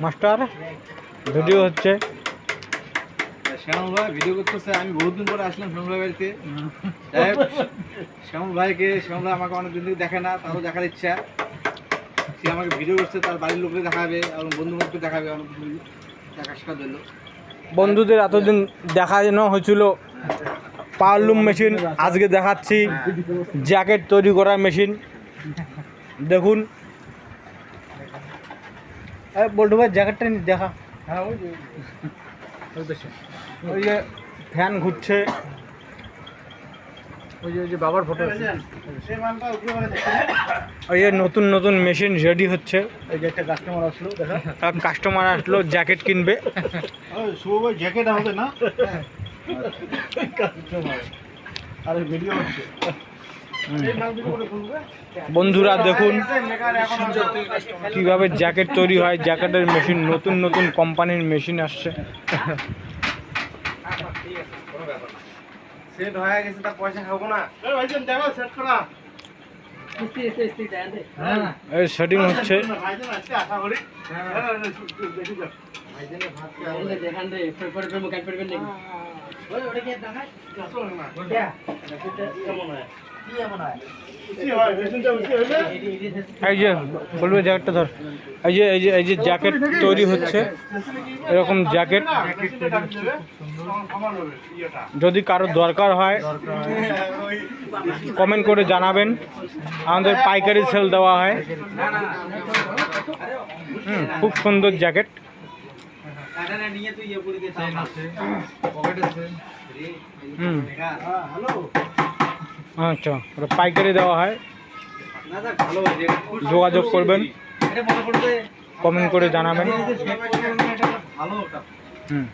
Master video হচ্ছে। শ্যামল ভাই video করতেছে। আমি বহুত দিন পরে আসলাম শ্যামল ভাই বাড়িতে। শ্যামল ভাই আমাকে অনেকদিন থেকে দেখে না, তারও দেখার ইচ্ছা। সে আমাকে ভিডিও করছে, তার বাড়ির লোককে দেখাবে এবং বন্ধু বান্ধবকে দেখাবে। অনেক দেখা শেখা দিল। বন্ধুদের এতদিন দেখানো হয়েছিল পাওয়ারলুম মেশিন, আজকে দেখাচ্ছি জ্যাকেট তৈরি করার মেশিন। দেখুন বল্টু ভাই জ্যাকেটটা দেখা। হ্যাঁ ওই যে ফ্যান ঘুরছে, ওই যে বাবার ফটো। ওই যে নতুন নতুন মেশিন রেডি হচ্ছে। এই যে একটা কাস্টমার আসলো, দেখা কাস্টমার আসলো জ্যাকেট কিনবে। শুভ ভাই জ্যাকেট হবে না? কাস্টমার আর ভিডিও হচ্ছে। বন্ধুরা দেখুন কিভাবে জ্যাকেট তৈরি হয়। জ্যাকেটের মেশিন, নতুন নতুন কোম্পানির মেশিন আসছে। সেট হয়ে গেছে, তা পয়সা খাবো না। ভাইজান দেখো সেট করা। এই সেটিং হচ্ছে। ভাইজান আজকে আশা করি দেখি যাও। ভাইজানের ভাত খাওয়া দেখান রে, ফের ফের মুখ কাটবেন নাকি? ওই ওটা কি দেখায়? আসল না। কোনটা? এটা কেমন হয়? কি এমন হয়? কি হয়? মেশিনটা উঠে হইবে? এই যে বলবে জ্যাকেটটা ধর। এই যে জ্যাকেট তৈরি হচ্ছে, এরকম জ্যাকেট যদি কারো দরকার হয় কমেন্ট করে জানাবেন। আমাদের পাইকারি সেল দেওয়া হয়। খুব সুন্দর জ্যাকেট। আচ্ছা, ওটা পাইকারি দেওয়া হয়। যোগাযোগ করবেন, কমেন্ট করে জানাবেন। হুম,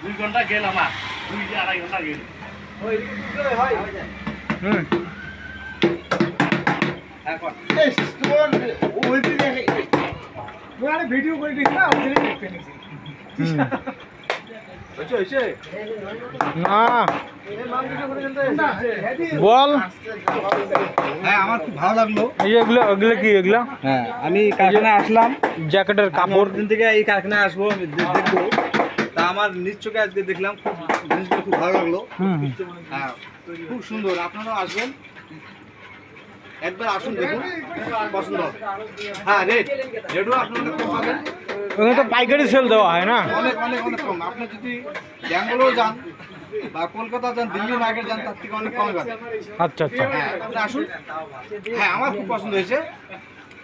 2 ঘন্টা গেল আমার, 2-2.5 ঘন্টা গেল। হুম, ভিডিও করে দিস না, না বল। হ্যাঁ আমার খুব ভালো লাগলো। এই এগুলো এগুলো কি এগুলো? হ্যাঁ আমি কারখানায় আসলাম, জ্যাকেটের কাপড়। দিন থেকে এই কারখানায় আসবো, দেখবো। তা আমার নিজ চোখে আজকে দেখলাম, খুব জিনিসগুলো খুব ভালো লাগলো। হ্যাঁ খুব সুন্দর, আপনারাও আসবেন, একবার আসুন, দেখুন, পছন্দ হবে। হ্যাঁ রেটও আপনারা কম পাবেন। ওখানে তো পাইকারি সেল দেওয়া হয় না? অনেক অনেক অনেক কম। আপনি যদি ব্যাঙ্গালোর যান বা কলকাতা যান, দিল্লি মার্কেট যান, তার থেকে অনেক কমে পাবেন। আচ্ছা আচ্ছা, হ্যাঁ আপনি আসুন। হ্যাঁ আমার খুব পছন্দ হয়েছে।